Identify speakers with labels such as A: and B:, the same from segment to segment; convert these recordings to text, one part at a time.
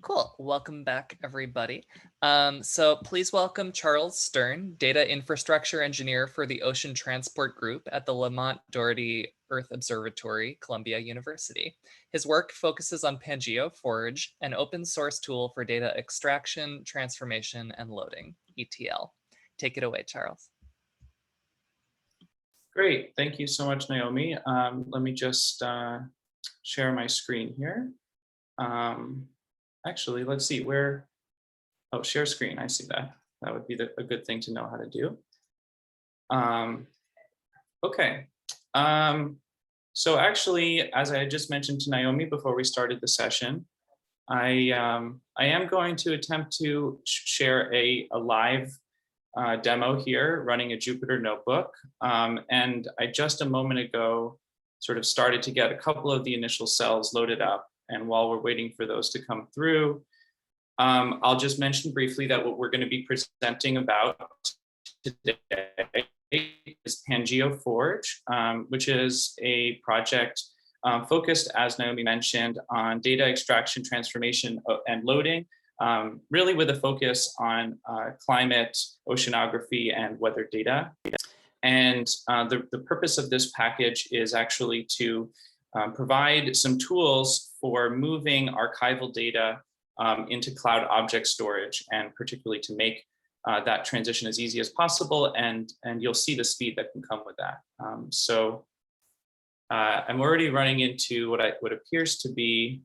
A: Cool. Welcome back, everybody. So please welcome Charles Stern, Data Infrastructure Engineer for the Ocean Transport Group at the Lamont-Doherty Earth Observatory, Columbia University. His work focuses on Pangeo Forge, an open source tool for data extraction, transformation, and loading, ETL. Take it away, Charles.
B: Great. Thank you so much, Naomi. Let me just share my screen here. Actually, let's see where, oh, share screen, I see that. That would be a good thing to know how to do. Okay, so actually, as I just mentioned to Naomi before we started the session, I am going to attempt to share a live demo here running a Jupyter notebook. And I just a moment ago sort of started to get a couple of the initial cells loaded up. And while we're waiting for those to come through, I'll just mention briefly that what we're going to be presenting about today is Pangeo Forge, which is a project focused, as Naomi mentioned, on data extraction, transformation, and loading, really with a focus on climate, oceanography, and weather data. And the purpose of this package is actually to provide some tools for moving archival data into cloud object storage, and particularly to make that transition as easy as possible. And you'll see the speed that can come with that. I'm already running into what appears to be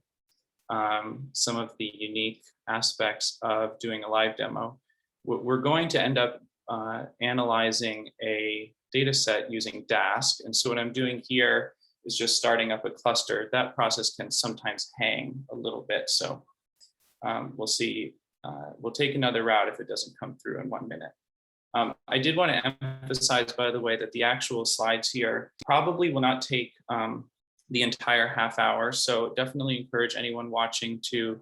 B: some of the unique aspects of doing a live demo. We're going to end up analyzing a data set using Dask. And so what I'm doing here is just starting up a cluster. That process can sometimes hang a little bit. So we'll see. We'll take another route if it doesn't come through in 1 minute. I did want to emphasize, by the way, that the actual slides here probably will not take the entire half hour. So definitely encourage anyone watching to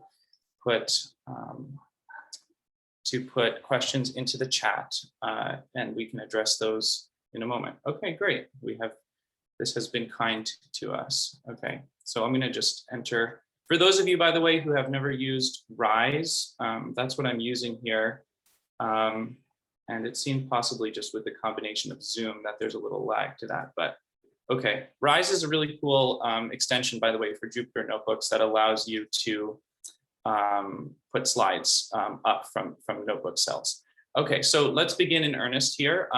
B: put questions into the chat, and we can address those in a moment. Okay, great. This has been kind to us. Okay, so I'm going to just enter. For those of you, by the way, who have never used Rise, that's what I'm using here. And it seemed possibly just with the combination of Zoom that there's a little lag to that. But okay, Rise is a really cool extension, by the way, for Jupyter notebooks that allows you to put slides up from notebook cells. Okay, so let's begin in earnest here.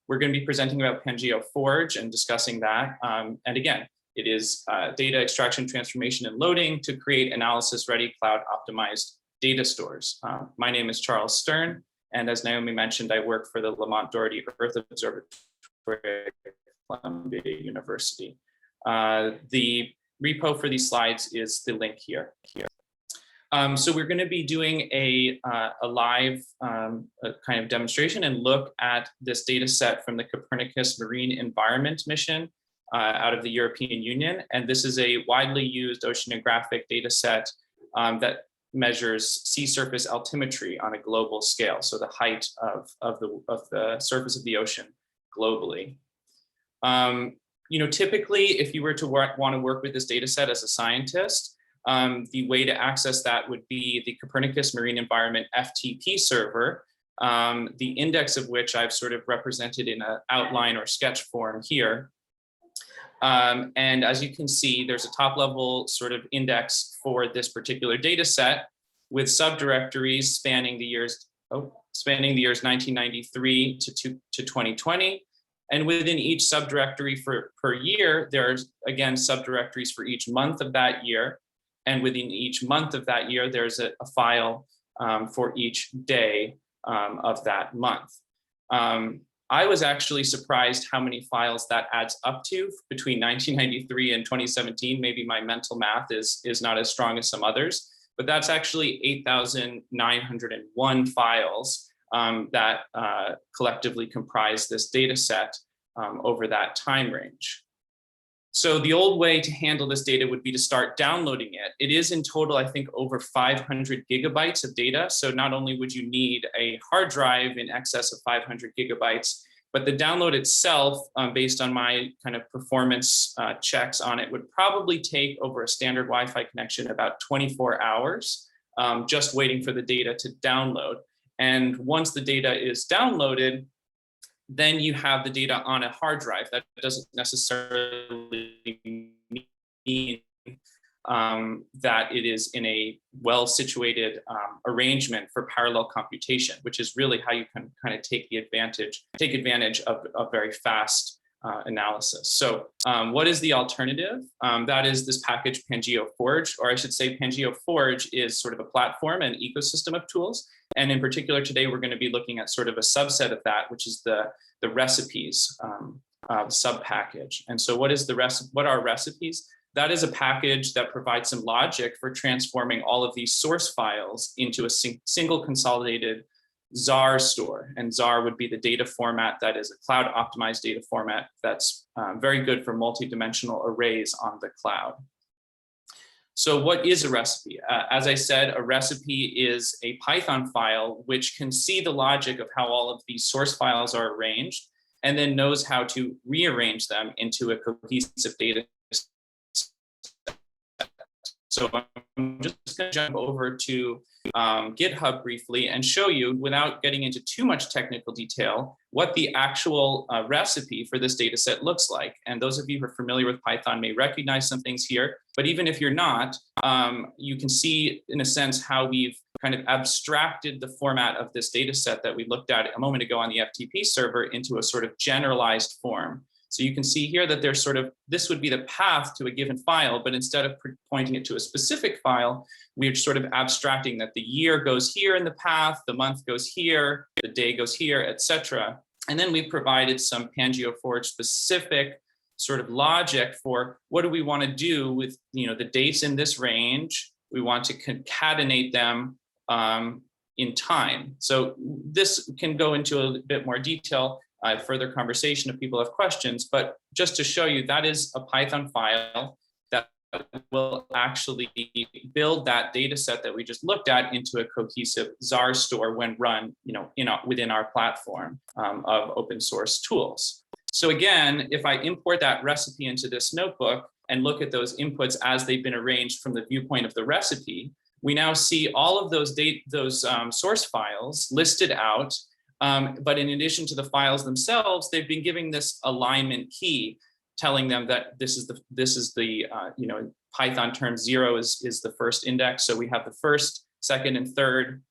B: We're going to be presenting about Pangeo Forge and discussing that. And again, it is data extraction, transformation, and loading to create analysis-ready, cloud-optimized data stores. My name is Charles Stern, and as Naomi mentioned, I work for the Lamont-Doherty Earth Observatory at Columbia University. The repo for these slides is the link here. So we're going to be doing a live kind of demonstration and look at this data set from the Copernicus Marine Environment Mission out of the European Union. And this is a widely used oceanographic data set that measures sea surface altimetry on a global scale. So the height of the surface of the ocean globally. Typically, if you were to want to work with this data set as a scientist, the way to access that would be the Copernicus Marine Environment FTP server, the index of which I've sort of represented in an outline or sketch form here. And as you can see, there's a top level sort of index for this particular data set with subdirectories spanning the years 1993 to 2020. And within each subdirectory per year, there's again subdirectories for each month of that year. And within each month of that year, there's a file for each day of that month. I was actually surprised how many files that adds up to between 1993 and 2017. Maybe my mental math is not as strong as some others, but that's actually 8,901 files that collectively comprise this data set over that time range. So the old way to handle this data would be to start downloading it. It is in total, I think, over 500 gigabytes of data. So not only would you need a hard drive in excess of 500 gigabytes, but the download itself, based on my kind of performance checks on it, would probably take over a standard Wi-Fi connection about 24 hours. just waiting for the data to download. And once the data is downloaded, then you have the data on a hard drive. That doesn't necessarily mean that it is in a well-situated arrangement for parallel computation, which is really how you can kind of take advantage of a very fast analysis. So what is the alternative? That is this package Pangeo Forge, or I should say Pangeo Forge is sort of a platform and ecosystem of tools. And in particular, today, we're going to be looking at sort of a subset of that, which is the recipes sub-package. And so what are recipes? That is a package that provides some logic for transforming all of these source files into a single consolidated Zarr store. And Zarr would be the data format that is a cloud optimized data format that's very good for multi-dimensional arrays on the cloud. So what is a recipe? As I said, a recipe is a Python file which can see the logic of how all of these source files are arranged and then knows how to rearrange them into a cohesive data. So I'm just going to jump over to GitHub briefly and show you, without getting into too much technical detail, what the actual recipe for this data set looks like. And those of you who are familiar with Python may recognize some things here, but even if you're not, you can see in a sense how we've kind of abstracted the format of this data set that we looked at a moment ago on the FTP server into a sort of generalized form. So you can see here that there's sort of, this would be the path to a given file, but instead of pointing it to a specific file, we're sort of abstracting that the year goes here in the path, the month goes here, the day goes here, etc. And then we provided some Pangeo Forge specific sort of logic for what do we want to do with, the dates in this range. We want to concatenate them in time. So this can go into a bit more detail. Further conversation if people have questions, but just to show you, that is a Python file that will actually build that data set that we just looked at into a cohesive Zarr store when run, within our platform of open source tools. So again, if I import that recipe into this notebook and look at those inputs as they've been arranged from the viewpoint of the recipe, we now see all of those source files listed out. But in addition to the files themselves, they've been giving this alignment key, telling them that this is the Python term 0 is the first index. So we have the first, second, and third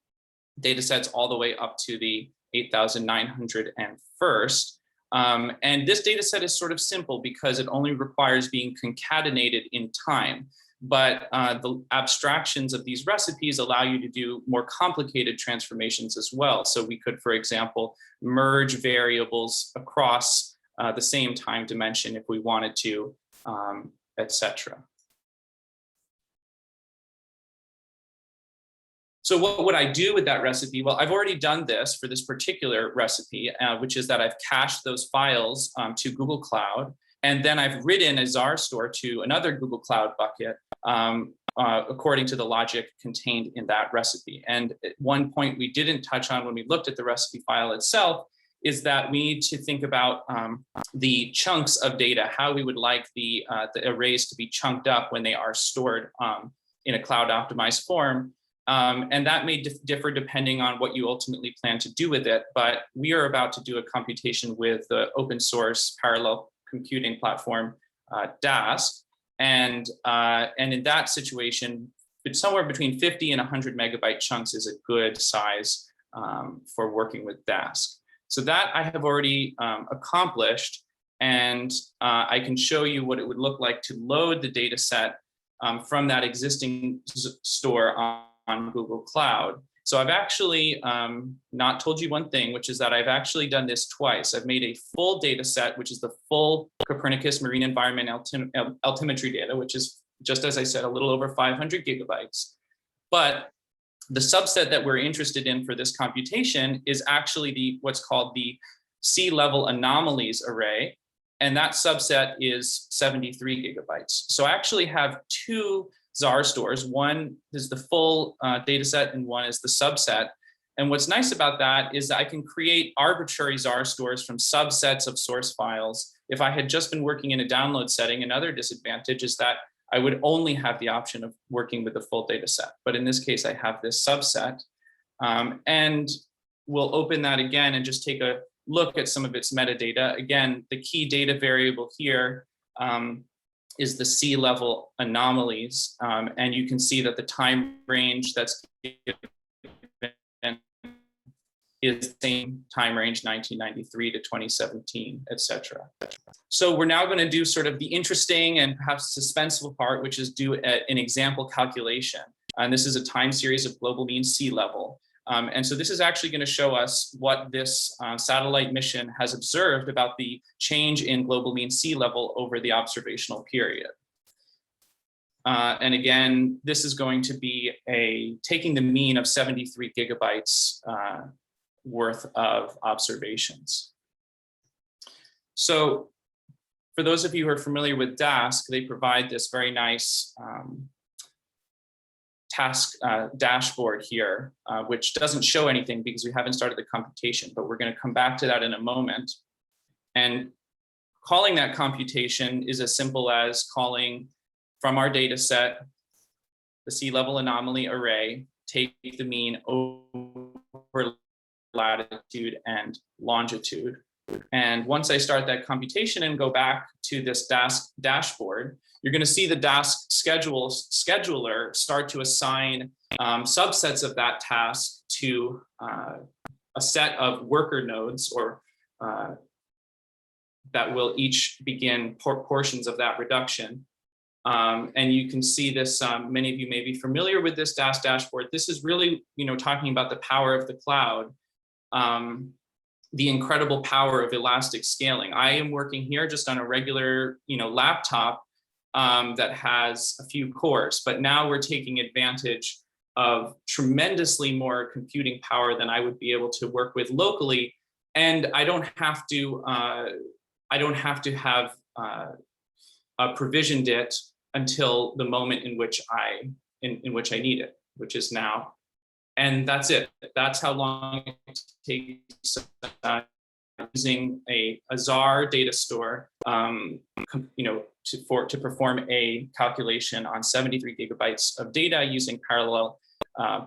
B: data sets all the way up to the 8,901st. And this data set is sort of simple because it only requires being concatenated in time. But the abstractions of these recipes allow you to do more complicated transformations as well. So we could, for example, merge variables across the same time dimension if we wanted to, etc. So what would I do with that recipe? Well, I've already done this for this particular recipe, which is that I've cached those files to Google Cloud. And then I've written a Zarr store to another Google Cloud bucket according to the logic contained in that recipe. And one point we didn't touch on when we looked at the recipe file itself is that we need to think about the chunks of data, how we would like the arrays to be chunked up when they are stored in a cloud optimized form. And that may differ depending on what you ultimately plan to do with it. But we are about to do a computation with the open source parallel computing platform Dask, and in that situation, somewhere between 50 and 100 megabyte chunks is a good size for working with Dask. So that I have already accomplished, and I can show you what it would look like to load the data set from that existing store on Google Cloud. So I've actually not told you one thing, which is that I've actually done this twice. I've made a full data set, which is the full Copernicus marine environment altimetry data, which is, just as I said, a little over 500 gigabytes. But the subset that we're interested in for this computation is actually what's called the sea level anomalies array. And that subset is 73 gigabytes. So I actually have two Zarr stores. One is the full data set and one is the subset. And what's nice about that is that I can create arbitrary Zarr stores from subsets of source files. If I had just been working in a download setting, another disadvantage is that I would only have the option of working with the full data set. But in this case, I have this subset. And we'll open that again and just take a look at some of its metadata. Again, the key data variable here is the sea level anomalies. And you can see that the time range that's given is the same time range, 1993 to 2017, et cetera. So we're now going to do sort of the interesting and perhaps suspenseful part, which is do an example calculation. And this is a time series of global mean sea level. And so this is actually going to show us what this satellite mission has observed about the change in global mean sea level over the observational period. And again, this is going to be taking the mean of 73 gigabytes worth of observations. So for those of you who are familiar with Dask, they provide this very nice task dashboard here, which doesn't show anything because we haven't started the computation, but we're going to come back to that in a moment. And calling that computation is as simple as calling from our data set, the sea level anomaly array, take the mean over latitude and longitude. And once I start that computation and go back to this Dask dashboard, you're going to see the Dask scheduler start to assign subsets of that task to a set of worker nodes or that will each begin portions of that reduction. And you can see this, many of you may be familiar with this Dask dashboard. This is really, talking about the power of the cloud, the incredible power of elastic scaling. I am working here just on a regular, laptop that has a few cores, but now we're taking advantage of tremendously more computing power than I would be able to work with locally. And I don't have to have provisioned it until the moment in which I need it, which is now. And that's it. That's how long it takes using a Zarr data store, to perform a calculation on 73 gigabytes of data using parallel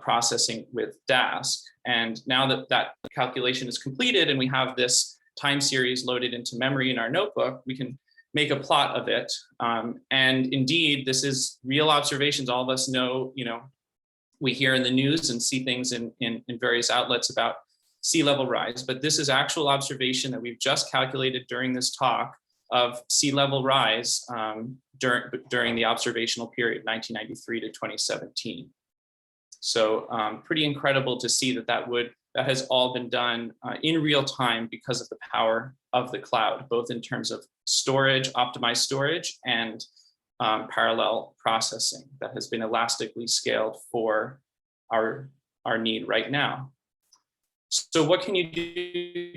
B: processing with Dask. And now that that calculation is completed and we have this time series loaded into memory in our notebook, we can make a plot of it. And indeed, this is real observations. All of us know, we hear in the news and see things in various outlets about sea level rise, but this is actual observation that we've just calculated during this talk of sea level rise during the observational period, 1993 to 2017. So pretty incredible to see that has all been done in real time because of the power of the cloud, both in terms of storage, optimized storage, and parallel processing that has been elastically scaled for our need right now. So what can you do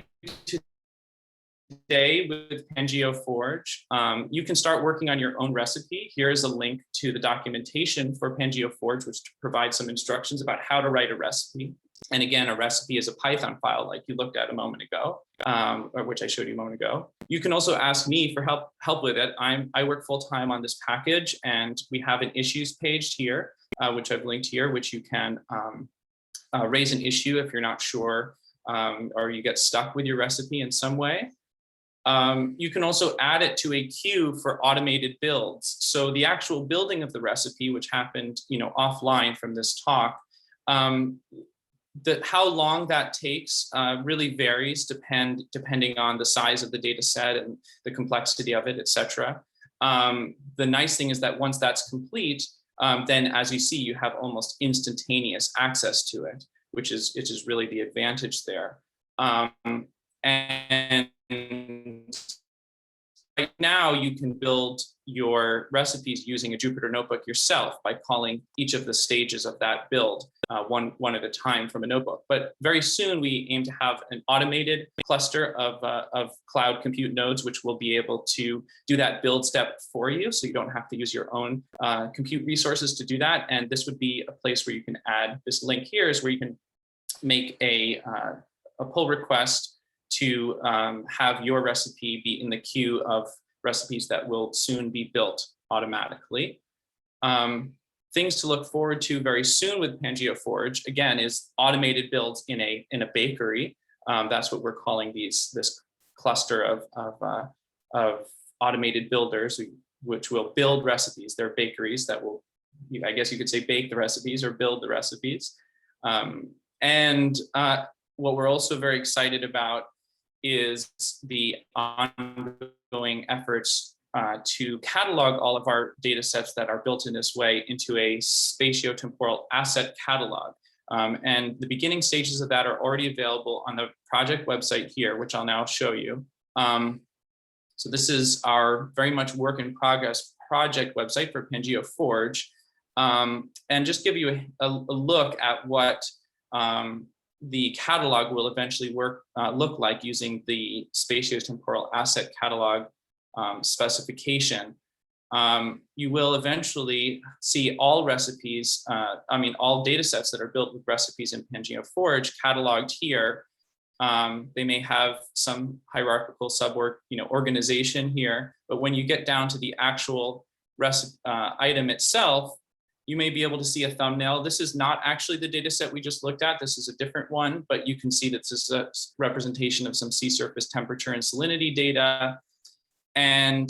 B: today with Pangeo Forge? You can start working on your own recipe. Here is a link to the documentation for Pangeo Forge, which provides some instructions about how to write a recipe. And again, a recipe is a Python file like you looked at a moment ago, or which I showed you a moment ago. You can also ask me for help with it. I work full-time on this package, and we have an issues page here, which I've linked here, which you can raise an issue if you're not sure, or you get stuck with your recipe in some way. You can also add it to a queue for automated builds. So the actual building of the recipe, which happened, offline from this talk, how long that takes really varies depending on the size of the data set and the complexity of it, et cetera. The nice thing is that once that's complete, then as you see, you have almost instantaneous access to it, which is really the advantage there. And right now you can build your recipes using a Jupyter notebook yourself by calling each of the stages of that build one at a time from a notebook. But very soon we aim to have an automated cluster of cloud compute nodes, which will be able to do that build step for you. So you don't have to use your own compute resources to do that. And this would be a place where you can add this link here is where you can make a pull request to have your recipe be in the queue of recipes that will soon be built automatically. Things to look forward to very soon with Pangeo Forge, again, is automated builds in a bakery. That's what we're calling this cluster of automated builders, which will build recipes. They're bakeries that will, I guess you could say, bake the recipes or build the recipes. What we're also very excited about is the ongoing efforts to catalog all of our data sets that are built in this way into a spatiotemporal asset catalog. And the beginning stages of that are already available on the project website here, which I'll now show you. So this is our very much work in progress project website for Pangeo Forge. And just give you a look at what the catalog will eventually look like using the spatiotemporal asset catalog specification. You will eventually see all recipes, all data sets that are built with recipes in Pangeo Forge cataloged here. They may have some hierarchical organization here, but when you get down to the actual item itself, you may be able to see a thumbnail. This is not actually the data set we just looked at. This is a different one, but you can see that this is a representation of some sea surface temperature and salinity data. And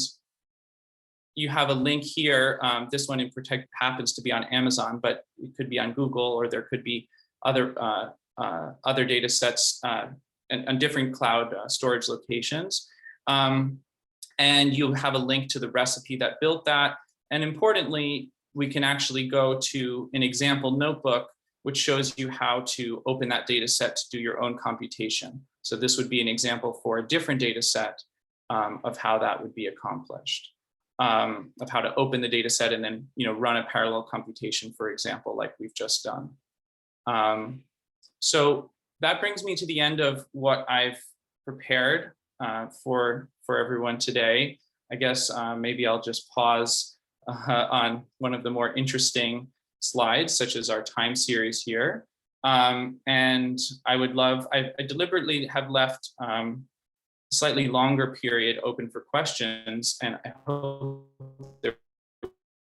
B: you have a link here. This one in particular happens to be on Amazon, but it could be on Google, or there could be other data sets and different cloud storage locations. And you have a link to the recipe that built that. And importantly, we can actually go to an example notebook, which shows you how to open that data set to do your own computation. So this would be an example for a different data set of how that would be accomplished, of how to open the data set and then run a parallel computation, for example, like we've just done. So that brings me to the end of what I've prepared for everyone today. I guess maybe I'll just pause on one of the more interesting slides, such as our time series here. And I deliberately have left a slightly longer period open for questions, and I hope there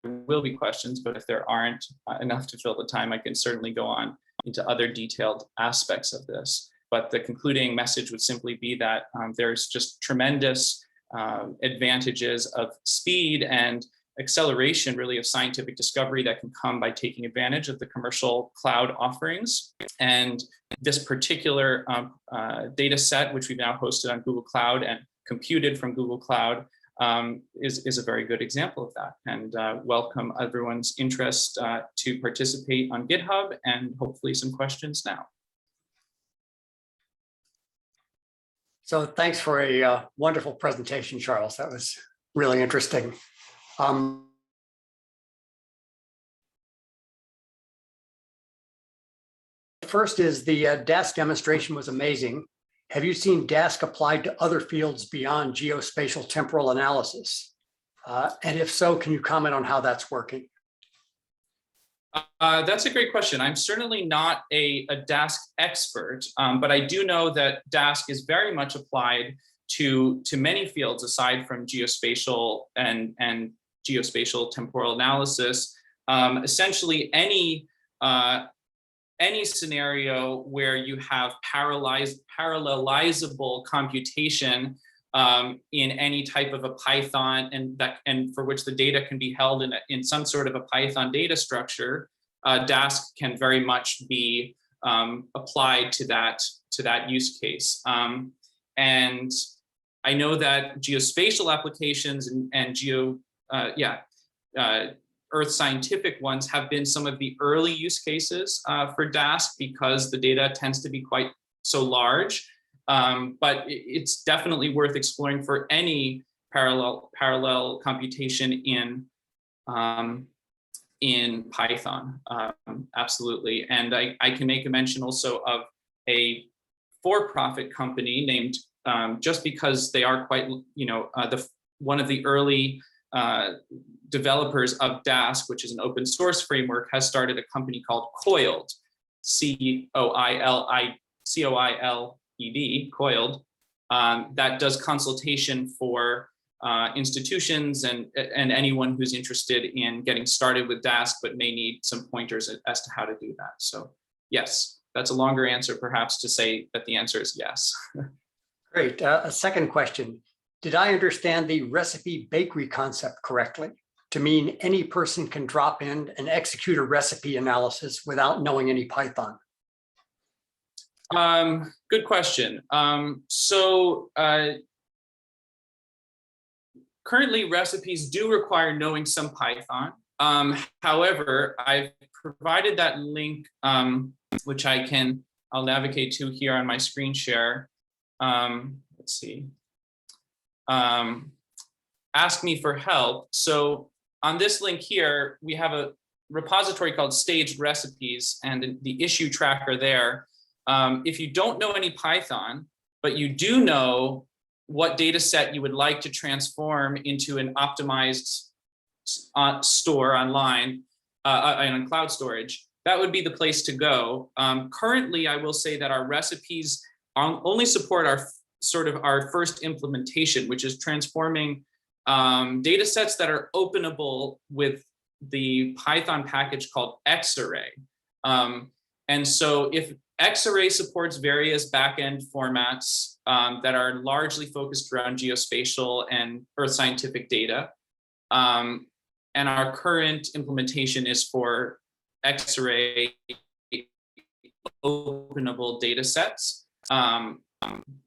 B: will be questions, but if there aren't enough to fill the time, I can certainly go on into other detailed aspects of this. But the concluding message would simply be that there's just tremendous advantages of speed and acceleration, really, of scientific discovery that can come by taking advantage of the commercial cloud offerings. And this particular data set, which we've now hosted on Google Cloud and computed from Google Cloud, is a very good example of that. And welcome everyone's interest to participate on GitHub, and hopefully some questions now.
C: So thanks for a wonderful presentation, Charles. That was really interesting. First is the Dask demonstration was amazing. Have you seen Dask applied to other fields beyond geospatial temporal analysis? And if so, can you comment on how that's working?
B: That's a great question. I'm certainly not a Dask expert, but I do know that Dask is very much applied to many fields aside from geospatial and geospatial temporal analysis. Essentially, any scenario where you have parallelizable computation in any type of a Python, and for which the data can be held in some sort of a Python data structure, Dask can very much be applied to that use case. And I know that geospatial applications and Earth scientific ones have been some of the early use cases for Dask, because the data tends to be quite so large. But it's definitely worth exploring for any parallel computation in Python, absolutely. And I can make a mention also of a for-profit company named, just because they are quite, one of the early developers of Dask, which is an open source framework, has started a company called Coiled, C-O-I-L-E-D, Coiled, that does consultation for institutions and anyone who's interested in getting started with Dask, but may need some pointers as to how to do that. So yes, that's a longer answer perhaps to say that the answer is yes.
C: Great. A second question. Did I understand the recipe bakery concept correctly to mean any person can drop in and execute a recipe analysis without knowing any Python?
B: Good question. Currently, recipes do require knowing some Python. However, I've provided that link, which I'll navigate to here on my screen share. Let's see. Ask me for help. So on this link here, we have a repository called Staged Recipes and the issue tracker there. If you don't know any Python, but you do know what data set you would like to transform into an optimized store online on cloud storage, that would be the place to go. Currently, I will say that our recipes only support our first implementation, which is transforming data sets that are openable with the Python package called Xarray. And so if Xarray supports various backend formats that are largely focused around geospatial and earth scientific data. And our current implementation is for Xarray openable data sets. And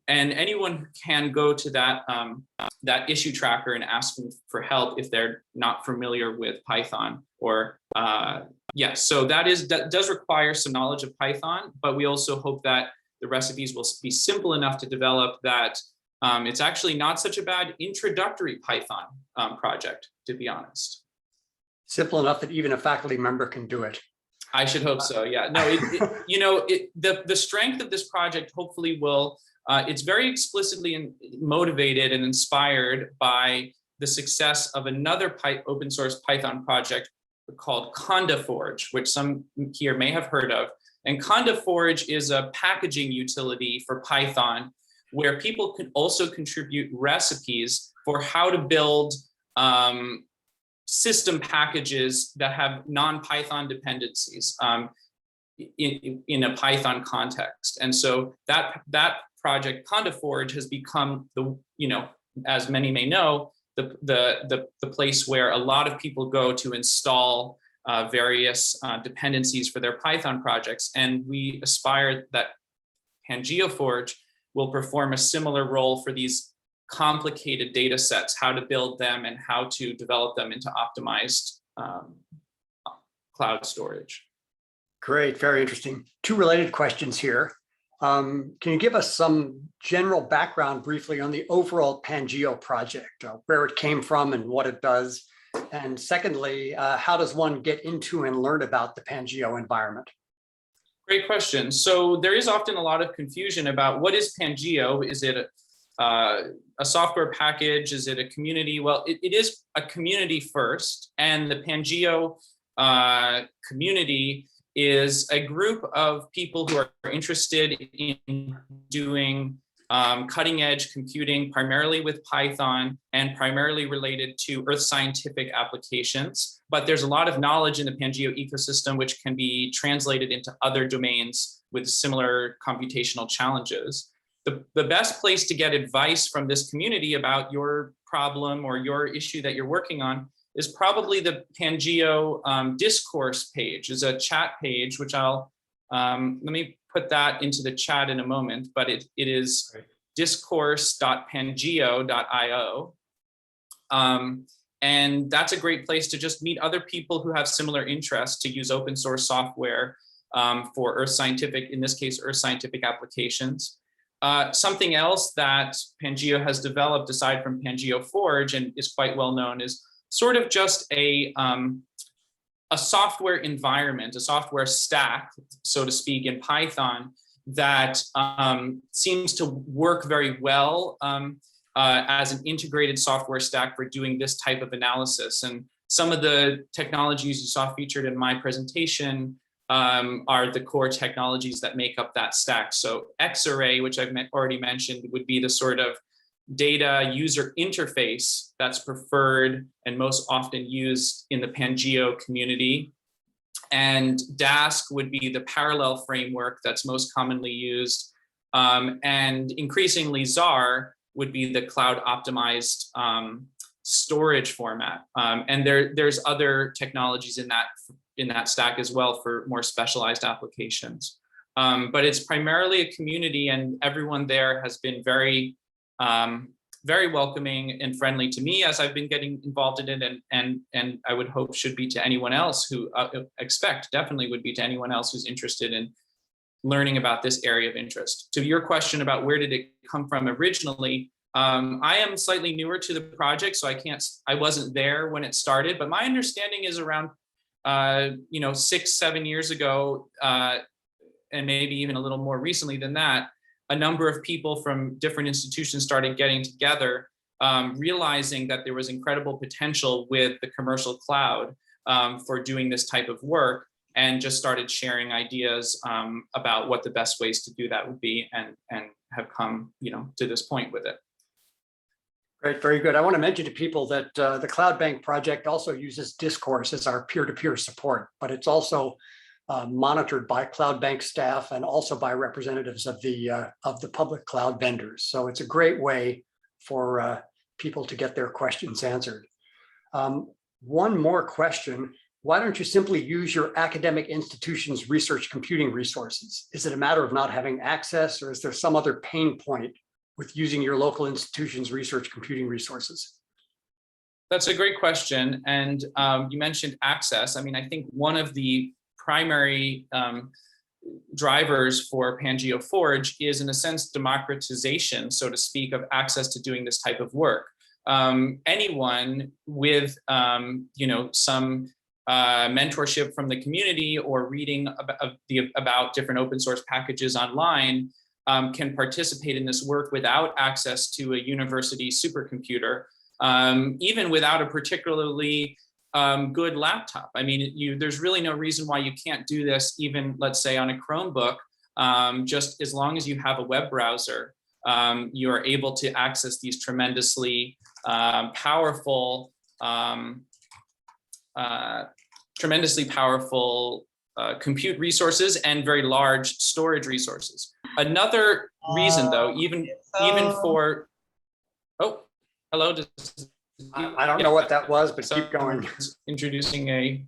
B: anyone can go to that issue tracker and ask them for help if they're not familiar with Python or yes, so that does require some knowledge of Python, but we also hope that the recipes will be simple enough to develop that it's actually not such a bad introductory Python project, to be honest.
C: Simple enough that even a faculty member can do it.
B: I should hope so. Yeah. No. The strength of this project hopefully will. It's very explicitly motivated and inspired by the success of another open source Python project called Conda Forge, which some here may have heard of. And Conda Forge is a packaging utility for Python where people can also contribute recipes for how to build system packages that have non-Python dependencies in a Python context. And so that project, Conda Forge, has become as many may know, the place where a lot of people go to install various dependencies for their Python projects. And we aspire that Pangeo Forge will perform a similar role for these complicated data sets, how to build them and how to develop them into optimized cloud storage.
C: Great, very interesting. Two related questions here. Can you give us some general background briefly on the overall Pangeo project, where it came from and what it does? And secondly, how does one get into and learn about the Pangeo environment?
B: Great question. So there is often a lot of confusion about what is Pangeo. Is it a software package? Is it a community? Well, it is a community first, and the Pangeo community is a group of people who are interested in doing cutting edge computing, primarily with Python and primarily related to earth scientific applications. But there's a lot of knowledge in the Pangeo ecosystem, which can be translated into other domains with similar computational challenges. The best place to get advice from this community about your problem or your issue that you're working on is probably the Pangeo discourse page. Is a chat page, which let me put that into the chat in a moment, but it is discourse.pangeo.io. And that's a great place to just meet other people who have similar interests to use open source software for earth scientific, in this case, earth scientific applications. Something else that Pangeo has developed aside from Pangeo Forge and is quite well known is sort of just a software environment, a software stack, so to speak, in Python that seems to work very well as an integrated software stack for doing this type of analysis. And some of the technologies you saw featured in my presentation are the core technologies that make up that stack. So Xarray, which I've already mentioned, would be the sort of data user interface that's preferred and most often used in the Pangeo community. And Dask would be the parallel framework that's most commonly used. And increasingly Zarr would be the cloud optimized storage format. And there's other technologies in that stack as well for more specialized applications. But it's primarily a community, and everyone there has been very, very welcoming and friendly to me as I've been getting involved in it, and I would hope should be to anyone else who definitely would be to anyone else who's interested in learning about this area of interest. To your question about where did it come from originally, I am slightly newer to the project, so I wasn't there when it started, but my understanding is around 6-7 years ago, and maybe even a little more recently than that, a number of people from different institutions started getting together, realizing that there was incredible potential with the commercial cloud for doing this type of work, and just started sharing ideas about what the best ways to do that would be, and have come to this point with it.
C: Great, very good. I want to mention to people that the Cloud Bank project also uses Discourse as our peer-to-peer support, but it's also monitored by Cloud Bank staff and also by representatives of the public cloud vendors. So it's a great way for people to get their questions answered. One more question. Why don't you simply use your academic institution's research computing resources? Is it a matter of not having access, or is there some other pain point with using your local institution's research computing resources?
B: That's a great question. And you mentioned access. I mean, I think one of the primary drivers for Pangeo Forge is, in a sense, democratization, so to speak, of access to doing this type of work. Anyone with some mentorship from the community or reading about different open source packages online can participate in this work without access to a university supercomputer, even without a particularly good laptop. I mean, there's really no reason why you can't do this, even, let's say, on a Chromebook. Just as long as you have a web browser, you are able to access these tremendously powerful compute resources and very large storage resources. Another reason, though, even for, oh, hello.
C: I don't know what that was, but keep going.
B: Introducing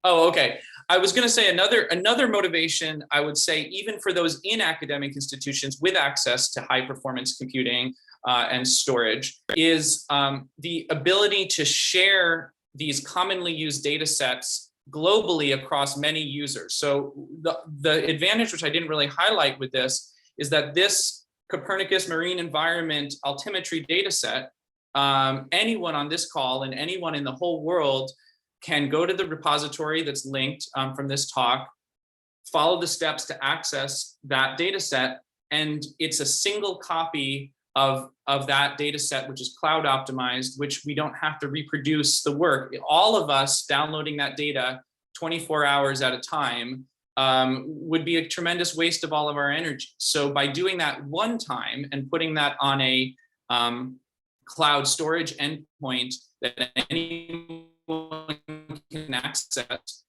B: oh, okay. I was going to say another motivation, I would say, even for those in academic institutions with access to high performance computing and storage, is the ability to share these commonly used data sets globally across many users. So the advantage, which I didn't really highlight with this, is that this Copernicus marine environment altimetry data set, anyone on this call and anyone in the whole world can go to the repository that's linked from this talk, follow the steps to access that data set, and it's a single copy of that data set, which is cloud optimized, which we don't have to reproduce the work. All of us downloading that data 24 hours at a time would be a tremendous waste of all of our energy. So by doing that one time and putting that on a cloud storage endpoint that anyone can access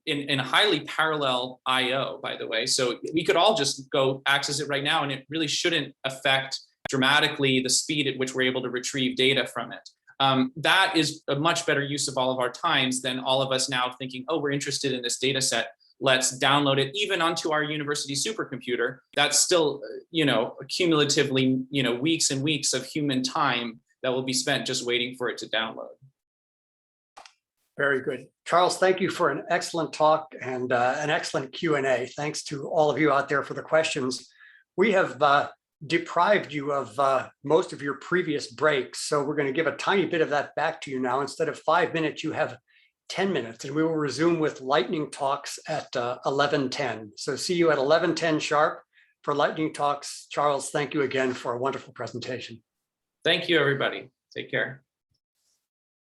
B: in a highly parallel IO, by the way. So we could all just go access it right now, and it really shouldn't affect dramatically the speed at which we're able to retrieve data from it. That is a much better use of all of our times than all of us now thinking, oh, we're interested in this data set, let's download it even onto our university supercomputer. That's still, cumulatively, weeks and weeks of human time that will be spent just waiting for it to download.
C: Very good. Charles, thank you for an excellent talk and an excellent Q&A. Thanks to all of you out there for the questions. We have deprived you of most of your previous breaks, so we're going to give a tiny bit of that back to you now. Instead of 5 minutes, you have 10 minutes, and we will resume with lightning talks at 11:10. So see you at 11:10 sharp for lightning talks. Charles, thank you again for a wonderful presentation.
B: Thank you, everybody. Take care.